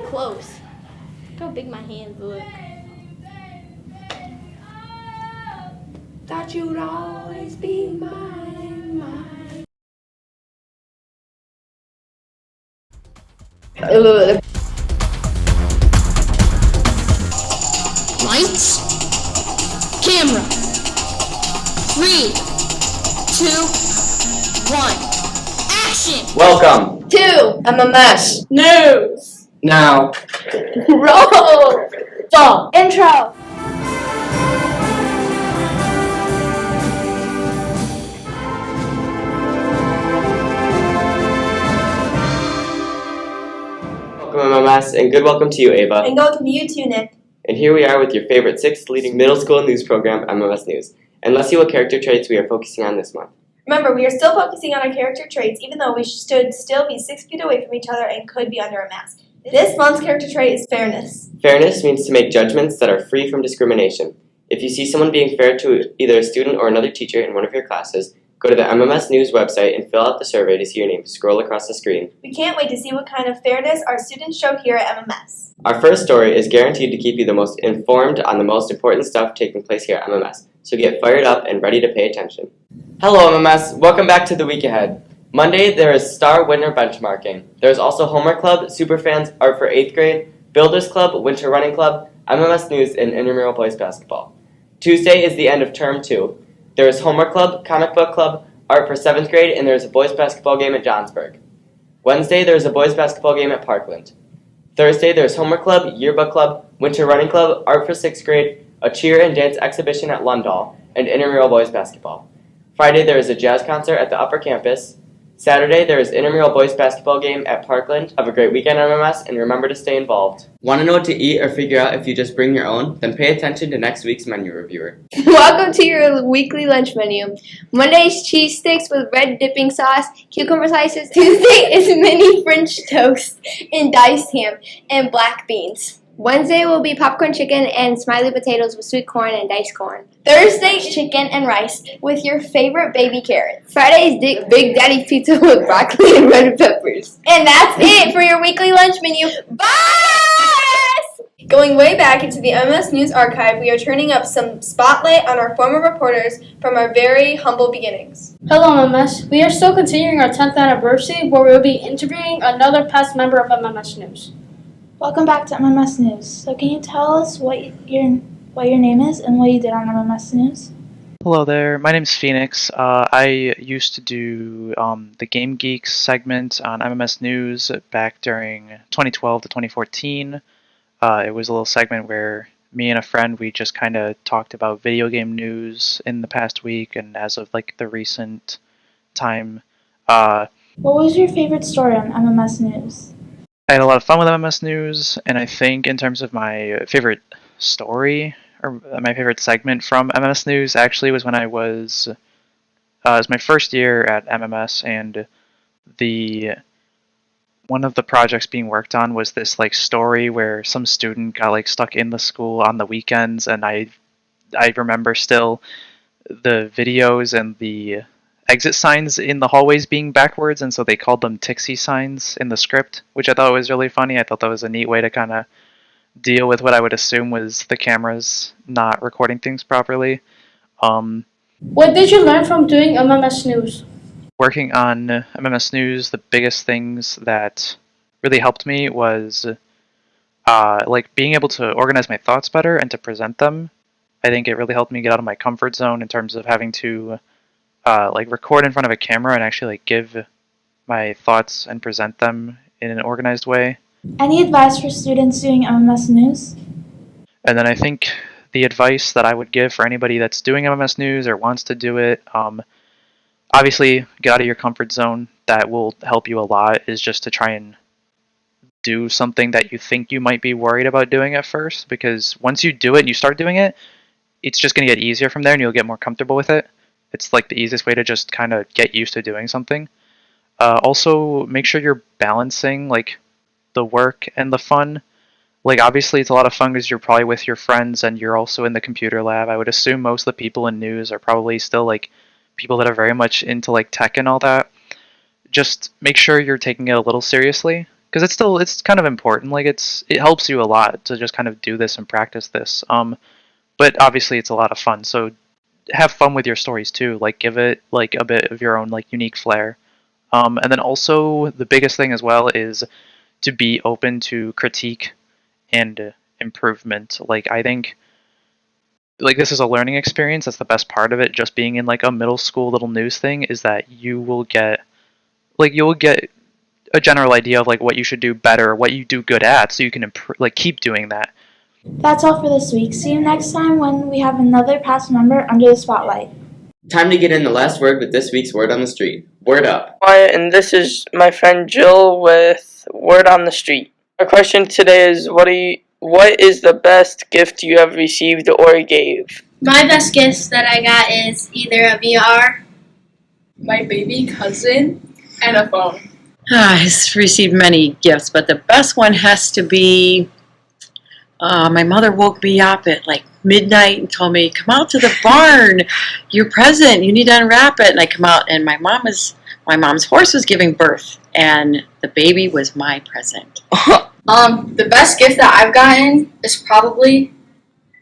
close. Look how big my hands look. Thought you'd always be mine. Lights, camera, 3, 2, 1, action! Welcome to MMS News. Now. Roll. Stop. Intro. Welcome MMS, and good welcome to you, Ava. And welcome to you too, Nick. And here we are with your favorite 6th leading middle school news program, MMS News. And let's see what character traits we are focusing on this month. Remember, we are still focusing on our character traits, even though we should still be 6 feet away from each other and could be under a mask. This month's character trait is fairness. Fairness means to make judgments that are free from discrimination. If you see someone being fair to either a student or another teacher in one of your classes, go to the MMS News website and fill out the survey to see your name. Scroll across the screen. We can't wait to see what kind of fairness our students show here at MMS. Our first story is guaranteed to keep you the most informed on the most important stuff taking place here at MMS, so get fired up and ready to pay attention. Hello MMS, welcome back to the week ahead. Monday there is Star Winter Benchmarking. There is also Homework Club, Superfans, Art for 8th grade, Builders Club, Winter Running Club, MMS News, and Intramural Boys Basketball. Tuesday is the end of Term 2. There is Homework Club, Comic Book Club, Art for 7th grade, and there is a boys basketball game at Johnsburg. Wednesday there is a boys basketball game at Parkland. Thursday there is Homework Club, Yearbook Club, Winter Running Club, Art for 6th grade, a cheer and dance exhibition at Lundahl, and Intramural Boys Basketball. Friday there is a jazz concert at the upper campus. Saturday there is Intramural Boys Basketball game at Parkland. Have a great weekend MMS and remember to stay involved. Want to know what to eat or figure out if you just bring your own? Then pay attention to next week's menu reviewer. Welcome to your weekly lunch menu. Monday is cheese sticks with red dipping sauce, cucumber slices. Tuesday is mini French toast and diced ham and black beans. Wednesday will be popcorn chicken and smiley potatoes with sweet corn and diced corn. Thursday, chicken and rice with your favorite baby carrots. Friday is Big Daddy pizza with broccoli and red peppers. And that's it for your weekly lunch menu. Bye! Going way back into the MMS News archive, we are turning up some spotlight on our former reporters from our very humble beginnings. Hello MMS. We are still continuing our 10th anniversary where we will be interviewing another past member of MMS News. Welcome back to MMS News. So can you tell us what your name is and what you did on MMS News? Hello there, my name's Phoenix. I used to do the Game Geeks segment on MMS News back during 2012 to 2014. It was a little segment where me and a friend, we just kind of talked about video game news in the past week and as of like the recent time. What was your favorite story on MMS News? I had a lot of fun with MMS News, and I think in terms of my favorite story, or my favorite segment from MMS News actually was when it was my first year at MMS, and one of the projects being worked on was this like story where some student got like stuck in the school on the weekends, and I remember still the videos and the exit signs in the hallways being backwards, and so they called them Tixie signs in the script, which I thought was really funny. I thought that was a neat way to kind of deal with what I would assume was the cameras not recording things properly. What did you learn from doing MMS News? Working on MMS News, the biggest things that really helped me was like being able to organize my thoughts better and to present them. I think it really helped me get out of my comfort zone in terms of having to like record in front of a camera and actually like give my thoughts and present them in an organized way. Any advice for students doing MMS News? And then I think the advice that I would give for anybody that's doing MMS News or wants to do it, obviously get out of your comfort zone. That will help you a lot, is just to try and do something that you think you might be worried about doing at first, because once you do it and you start doing it, it's just going to get easier from there and you'll get more comfortable with it. It's like the easiest way to just kind of get used to doing something. Also, make sure you're balancing like the work and the fun. Like obviously it's a lot of fun because you're probably with your friends and you're also in the computer lab. I would assume most of the people in news are probably still like people that are very much into like tech and all that. Just make sure you're taking it a little seriously, because it's kind of important. Like it helps you a lot to just kind of do this and practice this. But obviously it's a lot of fun. So have fun with your stories too. Like give it like a bit of your own like unique flair. And then also the biggest thing as well is to be open to critique and improvement. Like I think like this is a learning experience. That's the best part of it. Just being in like a middle school little news thing is that you'll get a general idea of like what you should do better, what you do good at, so you can keep doing that. That's all for this week. See you next time when we have another past member under the spotlight. Time to get in the last word with this week's Word on the Street. Word up. Wyatt, and this is my friend Jill with Word on the Street. Our question today is, what is the best gift you have received or gave? My best gift that I got is either a VR. My baby cousin and a phone. I've received many gifts, but the best one has to be my mother woke me up at like midnight and told me, come out to the barn, your present, you need to unwrap it. And I come out and my mom's horse was giving birth and the baby was my present. The best gift that I've gotten is probably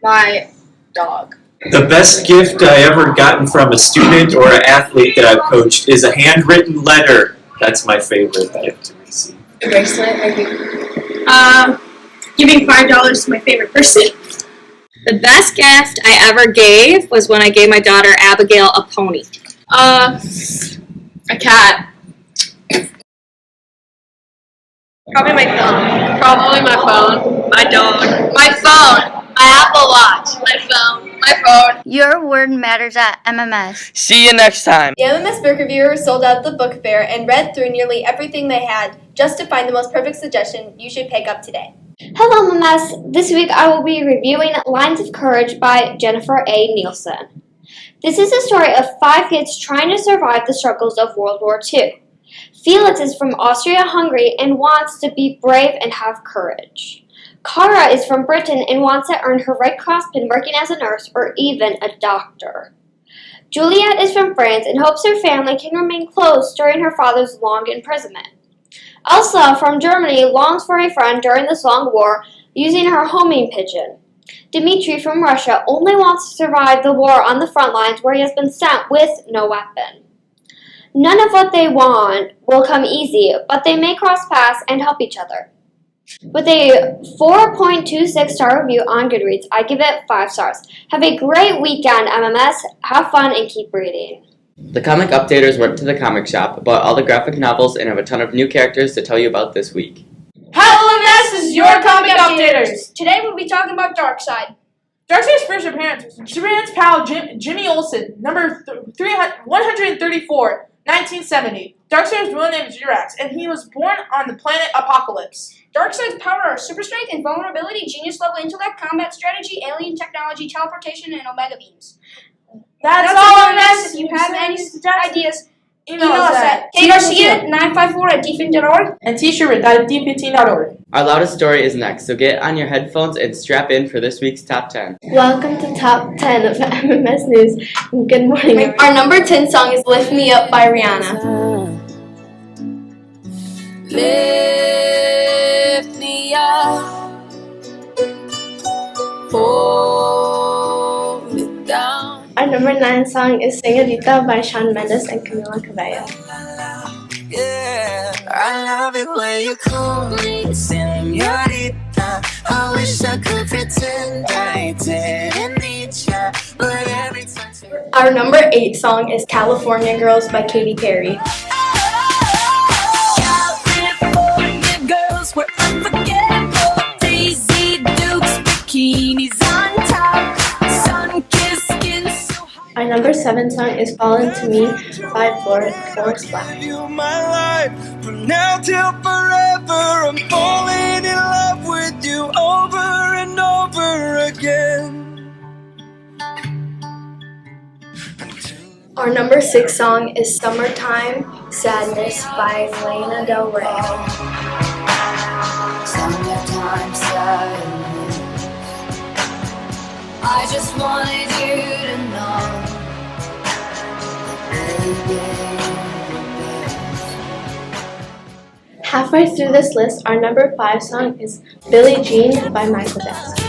my dog. The best gift I ever gotten from a student or an athlete that I've coached is a handwritten letter. That's my favorite gift to receive. A bracelet, I think. Giving $5 to my favorite person. The best gift I ever gave was when I gave my daughter Abigail a pony. A cat. Probably my phone. Probably my phone. My dog. My phone. My Apple Watch. My phone. My phone. Your word matters at MMS. See you next time. The MMS book reviewer sold out the book fair and read through nearly everything they had just to find the most perfect suggestion you should pick up today. Hello, MMS. This week I will be reviewing Lines of Courage by Jennifer A. Nielsen. This is a story of 5 kids trying to survive the struggles of World War II. Felix is from Austria-Hungary and wants to be brave and have courage. Cara is from Britain and wants to earn her Red Cross pin working as a nurse or even a doctor. Juliet is from France and hopes her family can remain close during her father's long imprisonment. Elsa from Germany longs for a friend during this long war using her homing pigeon. Dmitri from Russia only wants to survive the war on the front lines where he has been sent with no weapon. None of what they want will come easy, but they may cross paths and help each other. With a 4.26 star review on Goodreads, I give it 5 stars. Have a great weekend, MMS. Have fun and keep reading. The comic updaters went to the comic shop, bought all the graphic novels, and have a ton of new characters to tell you about this week. Hello, MMS, this is your comic updaters. Today we'll be talking about Darkseid. Darkseid's first appearance was Superman's pal Jimmy Olsen, number 134, 1970. Darkseid's real name is Urax, and he was born on the planet Apocalypse. Darkseid's power are super strength and vulnerability, genius level intellect, combat strategy, alien technology, teleportation, and omega beams. That's all, MMS. If you have any ideas, email us at kgarcia954@dfin.org and tschuber@d15.org. Our loudest story is next, so get on your headphones and strap in for this week's Top 10. Welcome to Top 10 of MMS News. Good morning. Our number 10 song is Lift Me Up by Rihanna. Lift me up, hold it down. Our number 9 song is Señorita by Shawn Mendes and Camila Cabello. Yeah, I love it when you call me Señorita. I wish I could pretend I didn't need you, but every time. Our number 8 song is California Girls by Katy Perry. California girls were unforgettable. Daisy Dukes, bikinis on top, sun-kissed skin so hot. Our number 7 song is Fallen to Me by Forest Black. My life from now till forever, I'm falling in love with you over and over again. Our number 6 song is Summertime Sadness by Lana Del Rey. Summertime sadness, I just wanted you to know, baby. Halfway through this list, our number 5 song is Billie Jean by Michael Jackson.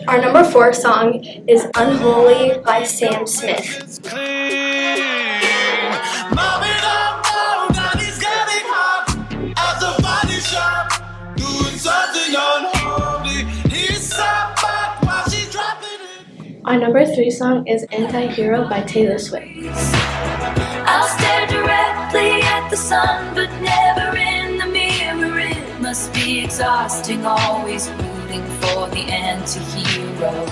Our number 4 song is Unholy by Sam Smith. Our number 3 song is Anti-Hero by Taylor Swift. I'll stare directly at the sun, but never in the mirror. It must be exhausting, always rooting for the anti-hero.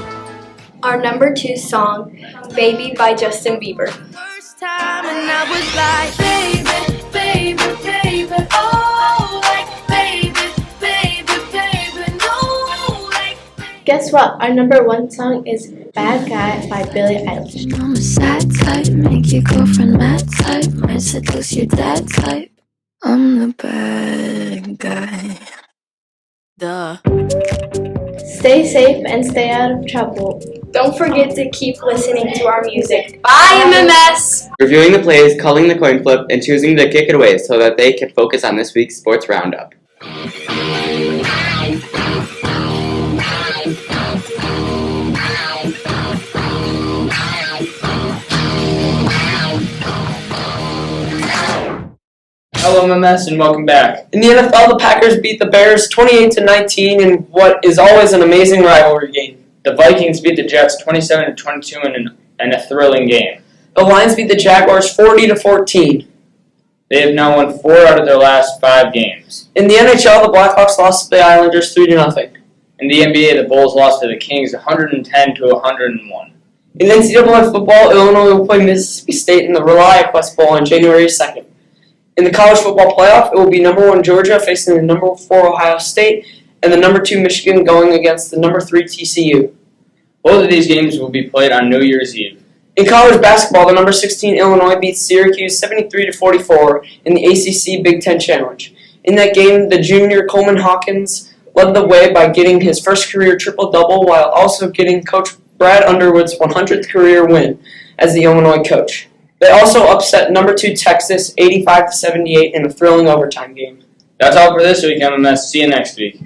Our number 2 song, Baby by Justin Bieber. First time and I was like, baby, baby, baby, oh, like, baby, baby, baby, no, like. Guess what? Our number 1 song is Bad Guy by Billie Eilish. I'm a sad type, make your girlfriend mad type, might seduce your dad type. I'm the bad guy. Duh. Stay safe and stay out of trouble. Don't forget to keep listening to our music. Bye, MMS! Reviewing the plays, calling the coin flip, and choosing to kick it away so that they can focus on this week's sports roundup. Hello, MMS, and welcome back. In the NFL, the Packers beat the Bears 28-19 in what is always an amazing rivalry game. The Vikings beat the Jets 27-22 in a thrilling game. The Lions beat the Jaguars 40-14. They have now won 4 out of their last 5 games. In the NHL, the Blackhawks lost to the Islanders 3-0. In the NBA, the Bulls lost to the Kings 110-101. In NCAA football, Illinois will play Mississippi State in the ReliaQuest Bowl on January 2nd. In the college football playoff, it will be number 1 Georgia facing the number 4 Ohio State and the number 2 Michigan going against the number 3 TCU. Both of these games will be played on New Year's Eve. In college basketball, the number 16 Illinois beats Syracuse 73-44 in the ACC Big Ten Challenge. In that game, the junior Coleman Hawkins led the way by getting his first career triple-double while also getting Coach Brad Underwood's 100th career win as the Illinois coach. They also upset number 2 Texas 85-78 in a thrilling overtime game. That's all for this week, MMS. See you next week.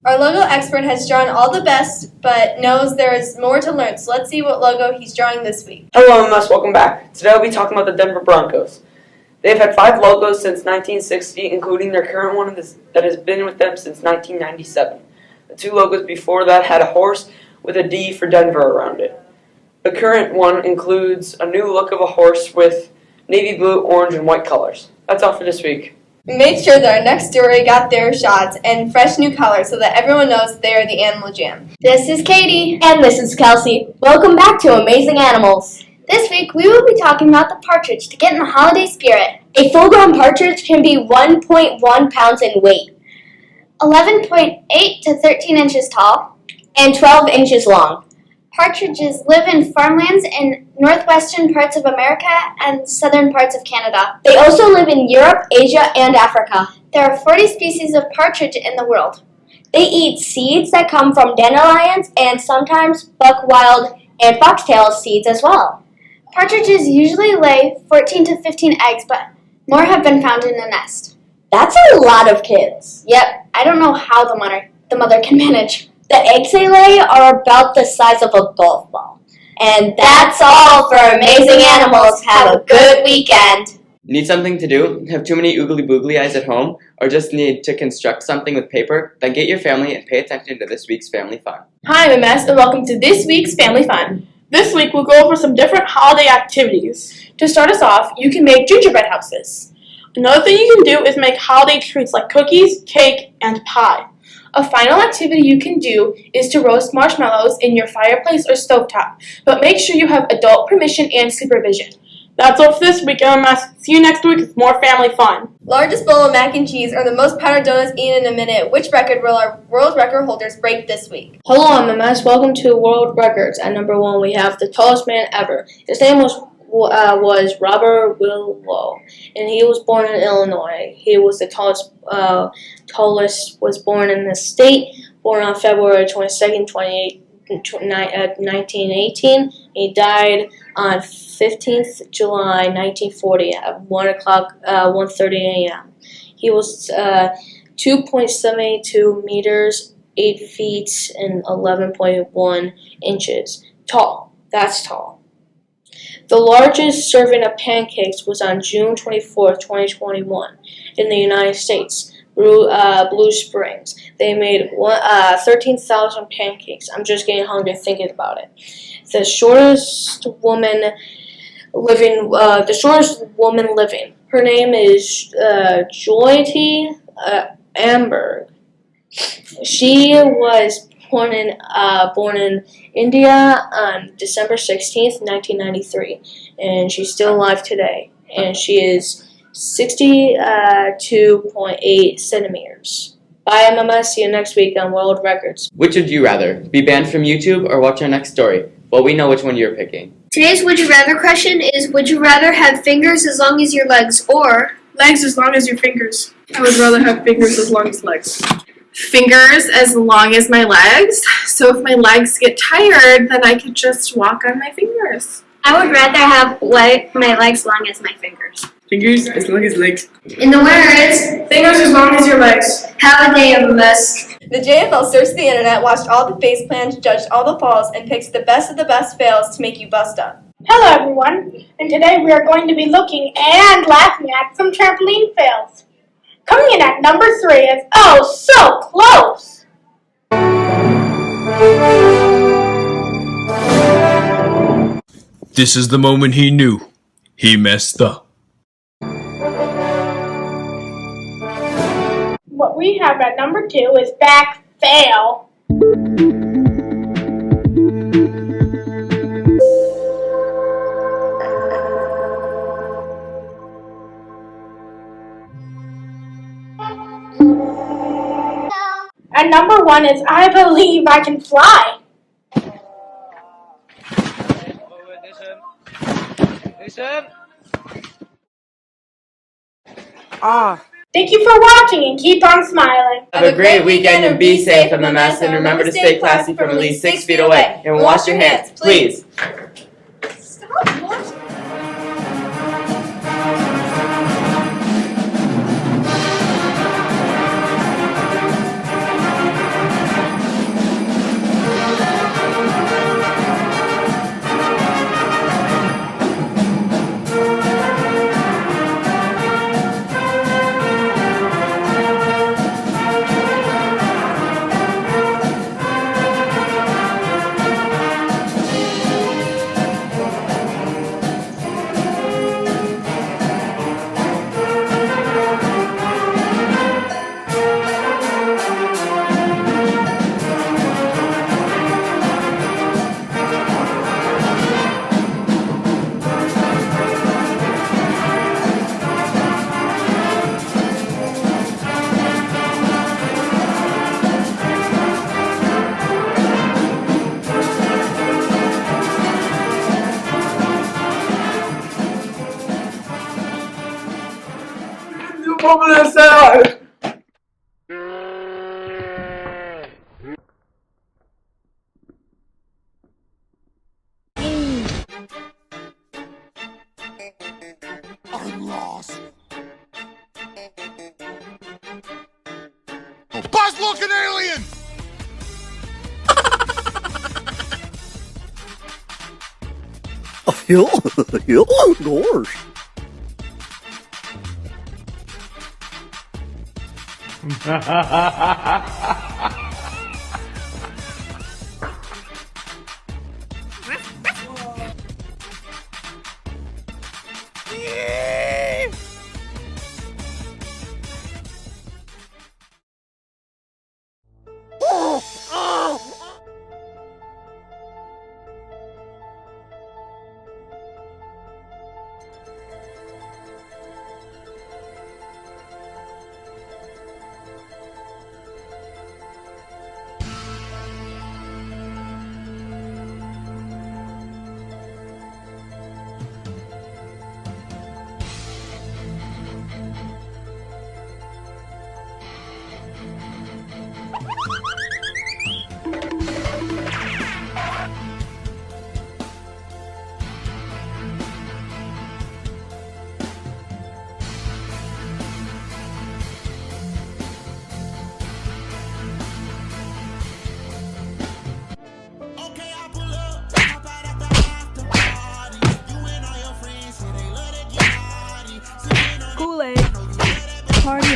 Our logo expert has drawn all the best, but knows there is more to learn, so let's see what logo he's drawing this week. Hello, MMS. Welcome back. Today I'll be talking about the Denver Broncos. They've had 5 logos since 1960, including their current one that has been with them since 1997. The 2 logos before that had a horse with a D for Denver around it. The current one includes a new look of a horse with navy blue, orange, and white colors. That's all for this week. We made sure that our next story got their shots and fresh new colors so that everyone knows they are the Animal Jam. This is Katie. And this is Kelsey. Welcome back to Amazing Animals. This week we will be talking about the partridge to get in the holiday spirit. A full-grown partridge can be 1.1 pounds in weight, 11.8 to 13 inches tall, and 12 inches long. Partridges live in farmlands in northwestern parts of America and southern parts of Canada. They also live in Europe, Asia, and Africa. There are 40 species of partridge in the world. They eat seeds that come from dandelions and sometimes buckwild and foxtail seeds as well. Partridges usually lay 14 to 15 eggs, but more have been found in a nest. That's a lot of kids. Yep, I don't know how the mother can manage. The eggs they lay are about the size of a golf ball. And that's all for Amazing Animals. Have a good weekend. Need something to do? Have too many oogly boogly eyes at home? Or just need to construct something with paper? Then get your family and pay attention to this week's Family Fun. Hi, MMS, and welcome to this week's Family Fun. This week we'll go over some different holiday activities. To start us off, you can make gingerbread houses. Another thing you can do is make holiday treats like cookies, cake, and pie. A final activity you can do is to roast marshmallows in your fireplace or stovetop, but make sure you have adult permission and supervision. That's all for this week, MMS. See you next week with more family fun. Largest bowl of mac and cheese or the most powdered donuts eaten in a minute. Which record will our world record holders break this week? Hello, MMS. Welcome to World Records. At number 1, we have the tallest man ever. His name was was Robert Willow, and he was born in Illinois. He was the tallest was born in the state, born on February 22nd, 1918. He died on 15th July 1940 at 1:30 a.m. He was 2.72 meters, 8 feet, and 11.1 inches tall. That's tall. The largest serving of pancakes was on June 24th, 2021 in the United States, Blue Springs. They made 13,000 pancakes. I'm just getting hungry thinking about it. The shortest woman living. Her name is Joyty Amberg. She was born in India on December 16th, 1993, and she's still alive today. And she is 62.8 centimeters. Bye, MMS. See you next week on World Records. Which would you rather? Be banned from YouTube or watch our next story? Well, we know which one you're picking. Today's Would You Rather question is, would you rather have fingers as long as your legs or Legs as long as your fingers. I would rather have fingers as long as legs. Fingers as long as my legs. So if my legs get tired, then I could just walk on my fingers. I would rather have my legs long as my fingers. Fingers as long as legs. And the winner is Fingers as long as your legs. Have a day, MMS. The JFL searched the internet, watched all the face plans, judged all the falls, and picked the best of the best fails to make you bust up. Hello everyone, and today we are going to be looking and laughing at some trampoline fails. Coming in at number 3 is oh so close! This is the moment he knew. He messed up. What we have at number 2 is back fail. And number 1 is I believe I can fly. Thank you for watching and keep on smiling. Have a great weekend and be safe, MMS, and remember to stay classy from at least 6 feet away. And wash your hands, please. I'm lost. Oh, buzz looking alien! Gosh.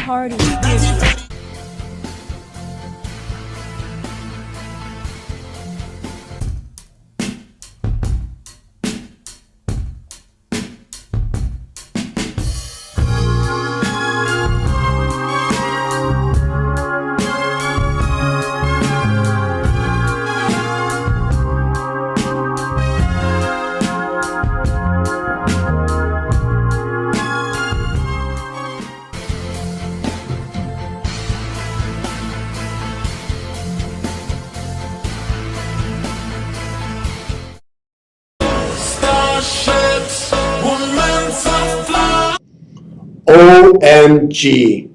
party. OMG.